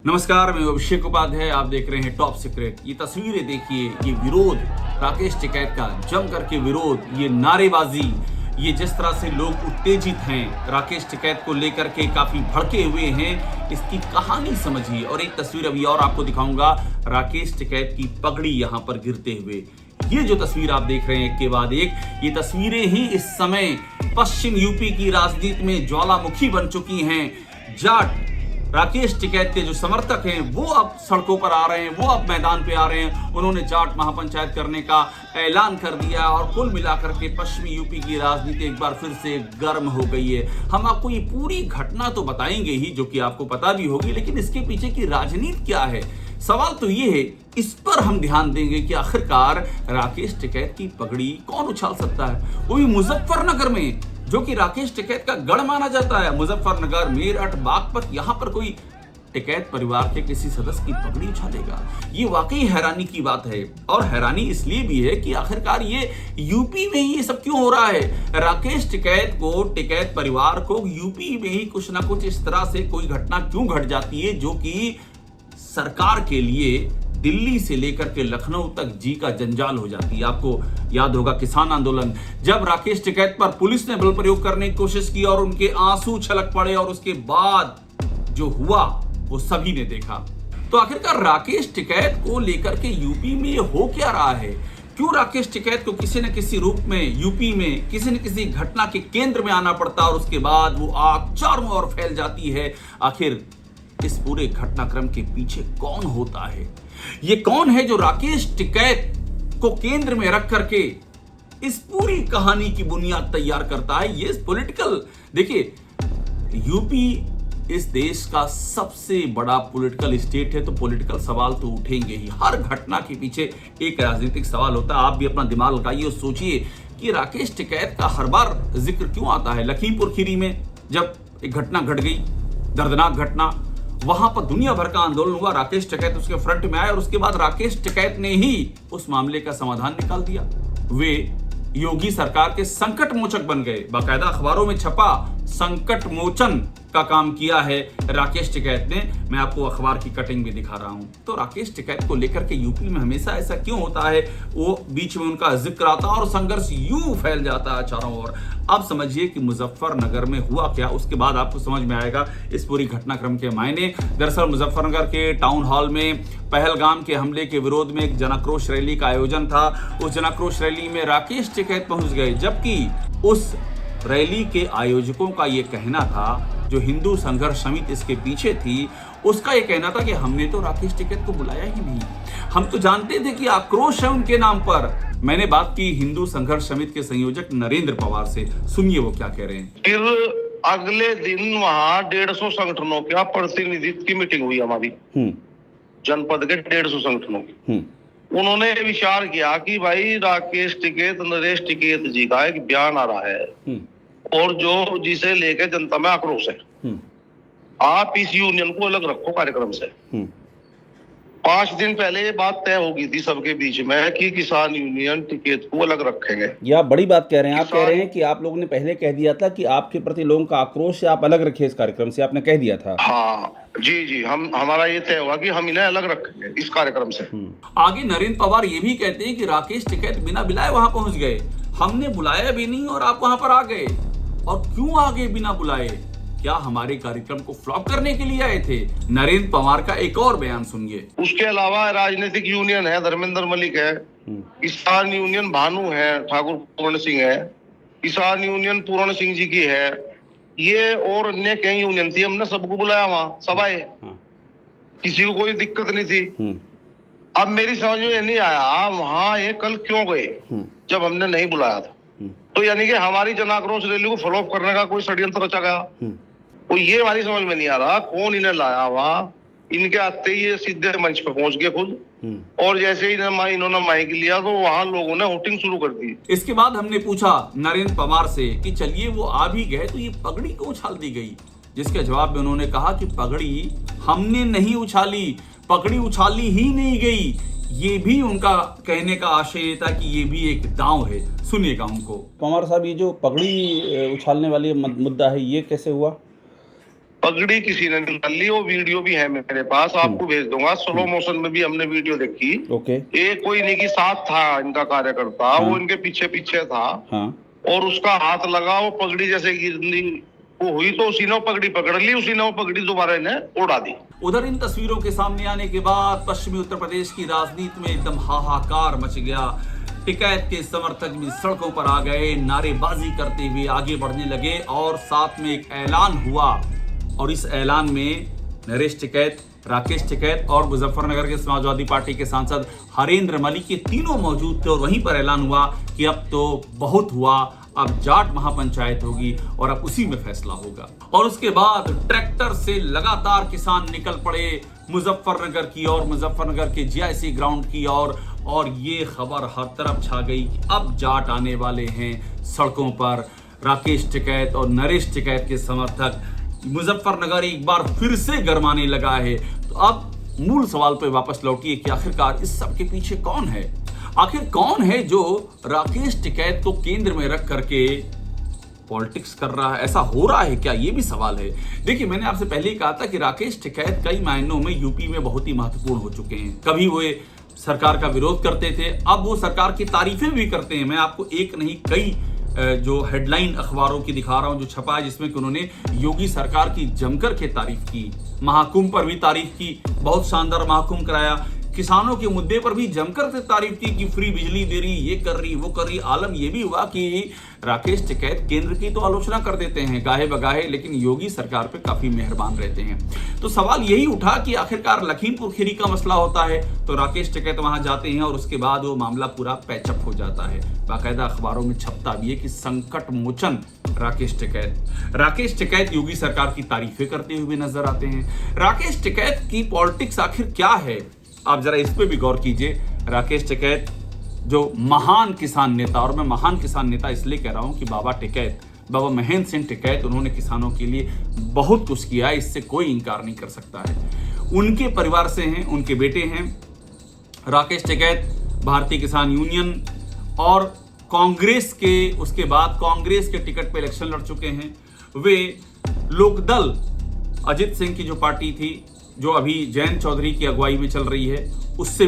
नमस्कार, मैं अभिषेक उपाध्याय। आप देख रहे हैं टॉप सीक्रेट। ये तस्वीरें देखिए, ये विरोध राकेश टिकैत का जम करके विरोध, ये नारेबाजी, ये जिस तरह से लोग उत्तेजित हैं राकेश टिकैत को लेकर के काफी भड़के हुए हैं, इसकी कहानी समझिए। और एक तस्वीर अभी और आपको दिखाऊंगा, राकेश टिकैत की पगड़ी यहां पर गिरते हुए। ये जो तस्वीर आप देख रहे हैं एक के बाद एक, ये तस्वीरें ही इस समय पश्चिम यूपी की राजनीति में ज्वालामुखी बन चुकी हैं। जाट राकेश टिकैत के जो समर्थक हैं वो अब सड़कों पर आ रहे हैं, वो अब मैदान पे आ रहे हैं। उन्होंने जाट महापंचायत करने का ऐलान कर दिया और कुल मिलाकर के पश्चिमी यूपी की राजनीति एक बार फिर से गर्म हो गई है। हम आपको ये पूरी घटना तो बताएंगे ही, जो कि आपको पता भी होगी, लेकिन इसके पीछे की राजनीति क्या है, सवाल तो ये है। इस पर हम ध्यान देंगे कि आखिरकार राकेश टिकैत की पगड़ी कौन उछाल सकता है, वो भी मुजफ्फरनगर में, जो कि राकेश टिकैत का गढ़ माना जाता है। मुजफ्फरनगर, मेरठ, बागपत, यहां पर कोई टिकैत परिवार के किसी सदस्य की पगड़ी उछालेगा, ये वाकई हैरानी की बात है। और हैरानी इसलिए भी है कि आखिरकार ये यूपी में ही ये सब क्यों हो रहा है। राकेश टिकैत को, टिकैत परिवार को यूपी में ही कुछ ना कुछ इस तरह से कोई घटना क्यों घट जाती है, जो कि सरकार के लिए दिल्ली से लेकर के लखनऊ तक जी का जंजाल हो जाती है। आपको याद होगा किसान आंदोलन, जब राकेश टिकैत पर पुलिस ने बल प्रयोग करने की कोशिश की और उनके आंसू छलक पड़े, और उसके बाद जो हुआ वो सभी ने देखा। तो आखिरकार राकेश टिकैत को लेकर के यूपी में ये हो क्या रहा है? क्यों राकेश टिकैत को किसी न किसी रूप में यूपी में किसी न किसी घटना के केंद्र में आना पड़ता और उसके बाद वो आग चारों ओर फैल जाती है? आखिर इस पूरे घटनाक्रम के पीछे कौन होता है? ये कौन है जो राकेश टिकैत को केंद्र में रख करके इस पूरी कहानी की बुनियाद तैयार करता है? ये पॉलिटिकल, देखिए, यूपी इस देश का सबसे बड़ा पॉलिटिकल स्टेट है, तो पॉलिटिकल सवाल तो उठेंगे ही। हर घटना के पीछे एक राजनीतिक सवाल होता है। आप भी अपना दिमाग लगाइए और सोचिए कि राकेश टिकैत का हर बार जिक्र क्यों आता है। लखीमपुर खीरी में जब एक घटना घट गई, दर्दनाक घटना, वहां पर दुनिया भर का आंदोलन हुआ, राकेश टिकैत उसके फ्रंट में आए और उसके बाद राकेश टिकैत ने ही उस मामले का समाधान निकाल दिया। वे योगी सरकार के संकट मोचक बन गए। बाकायदा अखबारों में छपा संकट मोचन का काम किया है राकेश टिकैत ने। मैं आपको अखबार की कटिंग भी दिखा रहा हूं। तो राकेश टिकैत को लेकर के यूपी में हमेशा ऐसा क्यों होता है? वो बीच में उनका जिक्र आता है और संघर्ष यूं फैल जाता है चारों ओर। अब समझिए कि मुजफ्फरनगर में हुआ क्या, उसके बाद आपको समझ में आएगा इस पूरी घटनाक्रम के मायने। दरअसल मुजफ्फरनगर के टाउन हॉल में पहलगाम के हमले के विरोध में एक जनाक्रोश रैली का आयोजन था। उस जनाक्रोश रैली में राकेश टिकैत पहुंच गए, जबकि उस रैली के आयोजकों का ये कहना था, जो हिंदू संघर्ष समिति इसके पीछे थी, उसका ये कहना था कि हमने तो राकेश टिकैत को बुलाया ही नहीं, हम तो जानते थे कि आक्रोश है उनके नाम पर। मैंने बात की हिंदू संघर्ष समिति के संयोजक नरेंद्र पवार से, सुनिए वो क्या कह रहे हैं। फिर अगले दिन वहाँ 150 संगठनों का प्रतिनिधित्व की मीटिंग हुई हमारी, जनपद के 150 संगठनों की। उन्होंने विचार किया कि भाई राकेश टिकैत, नरेश टिकैत जी का एक बयान आ रहा है और जो जिसे लेके जनता में आक्रोश है, आप इस यूनियन को अलग रखो कार्यक्रम से। 5 दिन पहले ये बात तय हो गई थी सबके बीच में कि किसान यूनियन टिकैत को अलग रखेंगे। ये आप बड़ी बात कह रहे हैं। आप कह रहे हैं कि आप लोगों ने पहले कह दिया था कि आपके प्रति लोगों का आक्रोश है, आप अलग रखिए इस कार्यक्रम से, आपने कह दिया था। हाँ जी, हमारा ये तय हुआ कि हम इन्हें अलग रखेंगे इस कार्यक्रम से। आगे नरेंद्र पवार ये भी कहते हैं कि राकेश टिकैत बिना बुलाए वहां पहुंच गए, हमने बुलाया भी नहीं और आप वहां पर आ गए। और क्यों आ गए बिना बुलाए? क्या हमारे कार्यक्रम को फ्लॉप करने के लिए आए थे? नरेंद्र पवार का एक और बयान सुनिए। उसके अलावा राजनीतिक यूनियन है, धर्मेंद्र मलिक है, किसान यूनियन भानु है, ठाकुर पूर्ण सिंह है, किसान यूनियन पूर्ण सिंह जी की है, ये और अन्य कई यूनियन थी। हमने सबको बुलाया वहां, सब आए, किसी को कोई दिक्कत नहीं थी। अब मेरी समझ में नहीं आया वहां ये कल क्यों गए जब हमने नहीं बुलाया था। तो यानी कि हमारी जन आक्रोश रैली को फ्लॉप करने का कोई षड्यंत्र रचा गया। तो ये हमारी समझ में नहीं आ रहा कौन इन्हें लाया वहां। इनके आते ही ये सीधे मंच पर पहुंच गए खुद, और जैसे ही इन्होंने माइक लिया तो वहां लोगों ने होटिंग शुरू कर दी। इसके बाद हमने पूछा नरेंद्र पवार से कि चलिए वो आ भी गए तो ये पगड़ी क्यों उछाल दी गई, जिसके जवाब में उन्होंने कहा कि पगड़ी हमने नहीं उछाली, पगड़ी उछाली ही नहीं गई। ये भी उनका कहने का आशय था कि ये भी एक दांव है। सुनिएगा उनको। पवार साहब, ये जो पगड़ी उछालने वाली मुद्दा है, ये कैसे हुआ? पगड़ी किसी ने निकाल ली, वो वीडियो भी है मेरे पास, आपको भेज दूंगा। स्लो मोशन में भी हमने वीडियो देखी। ओके। ये कोई नहीं कि साथ था इनका कार्यकर्ता, हाँ। वो इनके पीछे पीछे था। हाँ। और उसका हाथ लगा, वो पगड़ी जैसे गिरनी वो हुई तो उसी ने वो पगड़ी पकड़ ली, उसी ने वो पगड़ी दोबारा इन्हें उड़ा दी। उधर इन तस्वीरों के सामने आने के बाद पश्चिमी उत्तर प्रदेश की राजनीति में एकदम हाहाकार मच गया। टिकैत के समर्थक भी सड़कों पर आ गए, नारेबाजी करते हुए आगे बढ़ने लगे और साथ में एक ऐलान हुआ। और इस ऐलान में नरेश टिकैत, राकेश टिकैत और मुजफ्फरनगर के समाजवादी पार्टी के सांसद हरेंद्र मलिक, ये तीनों मौजूद थे। और वहीं पर ऐलान हुआ कि अब तो बहुत हुआ, अब जाट महापंचायत होगी और अब उसी में फैसला होगा। और उसके बाद ट्रैक्टर से लगातार किसान निकल पड़े मुजफ्फरनगर की और मुजफ्फरनगर के जीआईसी ग्राउंड की और ये खबर हर तरफ छा गई कि अब जाट आने वाले हैं सड़कों पर। राकेश टिकैत और नरेश टिकैत के समर्थक, मुजफ्फरनगर एक बार फिर से गरमाने लगा है। तो अब मूल सवाल पे वापस लौटिए कि आखिरकार इस सब के पीछे कौन है? आखिर कौन है जो राकेश टिकैत को केंद्र में रख करके पॉलिटिक्स कर रहा है? ऐसा हो रहा है क्या? ये भी सवाल है। देखिए, मैंने आपसे पहले ही कहा था कि राकेश टिकैत कई मायनों में यूपी में बहुत ही महत्वपूर्ण हो चुके हैं। कभी वो सरकार का विरोध करते थे, अब वो सरकार की तारीफें भी करते हैं। मैं आपको एक नहीं कई जो हेडलाइन अखबारों की दिखा रहा हूं जो छपा है, जिसमें कि उन्होंने योगी सरकार की जमकर के तारीफ की, महाकुंभ पर भी तारीफ की, बहुत शानदार महाकुंभ कराया, किसानों के मुद्दे पर भी जमकर से तारीफ की कि फ्री बिजली दे रही, ये कर रही, वो कर रही। आलम ये भी हुआ कि राकेश टिकैत केंद्र की तो आलोचना कर देते हैं गाहे बगाहे, लेकिन योगी सरकार पे काफी मेहरबान रहते हैं। तो सवाल यही उठा कि आखिरकार लखीमपुर खीरी का मसला होता है तो राकेश टिकैत वहां जाते हैं और उसके बाद वो मामला पूरा पैचअप हो जाता है। बाकायदा अखबारों में छपता भी है कि संकट मोचन राकेश टिकैत योगी सरकार की तारीफें करते हुए नजर आते हैं। राकेश टिकैत की पॉलिटिक्स आखिर क्या है, आप जरा इस पे भी गौर कीजिए। राकेश टिकैत जो महान किसान नेता, और मैं महान किसान नेता इसलिए कह रहा हूं कि बाबा महेंद्र सिंह टिकैत, उन्होंने किसानों के लिए बहुत कुछ किया, इससे कोई इंकार नहीं कर सकता है। उनके परिवार से हैं, उनके बेटे हैं राकेश टिकैत, भारतीय किसान यूनियन और कांग्रेस के, उसके बाद कांग्रेस के टिकट पे इलेक्शन लड़ चुके हैं। वे लोकदल अजित सिंह की जो पार्टी थी, जो अभी जयंत चौधरी की अगुवाई में चल रही है, उससे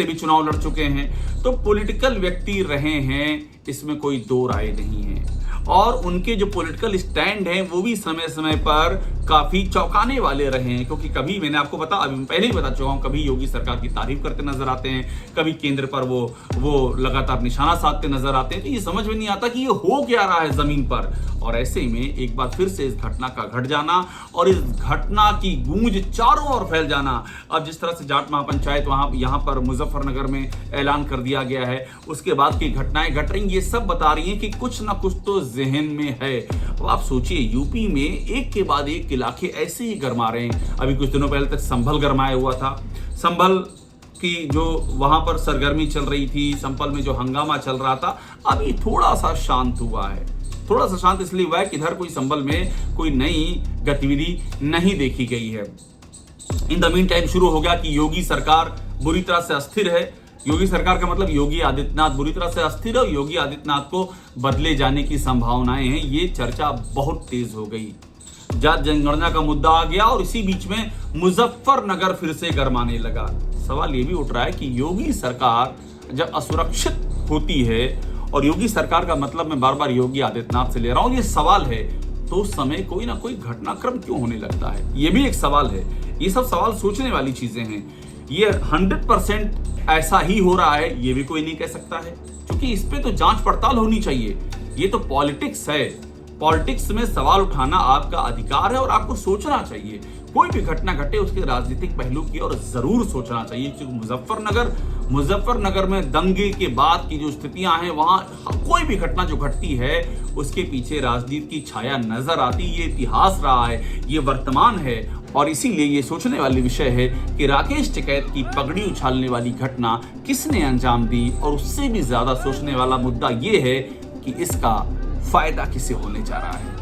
भी चुनाव लड़ चुके हैं। तो पॉलिटिकल व्यक्ति रहे हैं, इसमें कोई दो राय नहीं है। और उनके जो पॉलिटिकल स्टैंड हैं वो भी समय समय पर काफी चौंकाने वाले रहे हैं, क्योंकि कभी मैंने आपको अभी पहले ही बता चुका हूं, कभी योगी सरकार की तारीफ करते नजर आते हैं, कभी केंद्र पर वो लगातार निशाना साधते नजर आते हैं। तो ये समझ में नहीं आता कि ये हो क्या रहा है जमीन पर। और ऐसे में एक बार फिर से इस घटना का घट जाना और इस घटना की गूंज चारों ओर फैल जाना। अब जिस तरह से जाट महापंचायत यहाँ पर मुजफ्फरनगर में ऐलान कर दिया गया है, उसके बाद की घटनाएं घट रही, ये सब बता रही हैं कि कुछ ना कुछ तो जहन में है। अब आप सोचिए, यूपी में एक के बाद एक इलाके ऐसे ही गरमा रहे हैं। अभी कुछ दिनों पहले तक संभल गरमाया हुआ था। संभल की जो वहां पर सरगर्मी चल रही थी, संभल में जो हंगामा चल रहा था, अभी थोड़ा सा शांत हुआ है। थोड़ा सा शांत इसलिए हुआ है कि इधर कोई संभल में कोई नई गतिविधि नहीं देखी गई है। इन द मीन टाइम शुरू हो गया कि योगी सरकार बुरी तरह से अस्थिर है। योगी सरकार का मतलब योगी आदित्यनाथ बुरी तरह से अस्थिर है और योगी आदित्यनाथ को बदले जाने की संभावनाएं हैं। ये चर्चा बहुत तेज हो गई। जात जनगणना का मुद्दा आ गया और इसी बीच में मुजफ्फरनगर फिर से गरमाने लगा। सवाल ये भी उठ रहा है कि योगी सरकार जब असुरक्षित होती है, और योगी सरकार का मतलब मैं बार बार योगी आदित्यनाथ से ले रहा हूं, ये सवाल है, तो उस समय कोई ना कोई घटनाक्रम क्यों होने लगता है? ये भी एक सवाल है। ये सब सवाल सोचने वाली चीजें हैं। ये 100% ऐसा ही हो रहा है ये भी कोई नहीं कह सकता है, क्योंकि इस पे तो जांच पड़ताल होनी चाहिए। ये तो पॉलिटिक्स है। पॉलिटिक्स में सवाल उठाना आपका अधिकार है और आपको सोचना चाहिए। कोई भी घटना घटे उसके राजनीतिक पहलू की और जरूर सोचना चाहिए, क्योंकि मुजफ्फरनगर में दंगे के बाद की जो स्थितियां हैं, वहां कोई भी घटना जो घटती है उसके पीछे राजनीति की छाया नजर आती। ये इतिहास रहा है, ये वर्तमान है, और इसीलिए ये सोचने वाली विषय है कि राकेश टिकैत की पगड़ी उछालने वाली घटना किसने अंजाम दी। और उससे भी ज्यादा सोचने वाला मुद्दा ये है कि इसका फायदा किसे होने जा रहा है।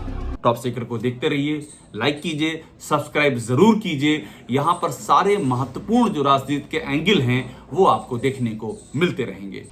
टॉप सीक्रेट को देखते रहिए, लाइक कीजिए, सब्सक्राइब जरूर कीजिए। यहां पर सारे महत्वपूर्ण जो राजनीति के एंगल हैं वो आपको देखने को मिलते रहेंगे।